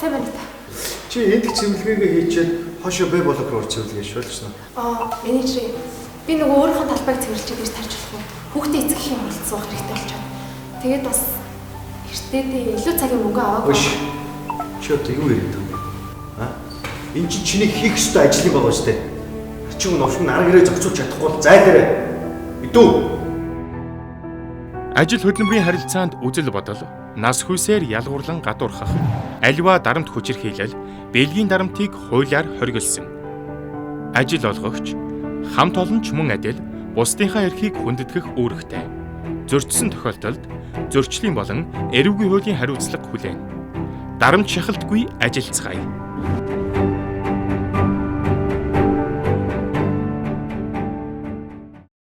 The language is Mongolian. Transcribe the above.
сайн байна та. Чи энд чимлэгээ хийчихэд хошоо бай блог руу чимлэгээ шуулчихсан уу? Менежер би нөгөө өөрийнхөө талбайг цэвэрлжээд гэж тарж болох уу? Хүүхдээ эцэг юм болцсон хэрэгтэй болчиход. Тэгээд бас эртдээ илүү цагийн мөнгө аваагүй. Чи одоо юу яриад байгаа юм? Энэ чинь чиний хийх ёстой ажил юм байгаа шүү дээ. Чи юу новшин арга гэрээ зохицуулж чадахгүй бол зайлаарай. Мэдүү? Ажил хөдөлмөрийн харилцаанд үзэл бодол, нас хүсээр ялгуурлан гадуурхах, аливаа дарамт хүчирхийлэл, бэлгийн дарамтыг хуулиар хоригдсон. Ажил олгогч хамт олонч мөн адил бусдынхаа эрхийг хүндэтгэх үүрэгтэй. Зөрчсөн тохиолдолд зөрчлийн болон эрүүгийн хуулийн хариуцлага хүлээн. Дарамт шахалтгүй ажиллацгаая.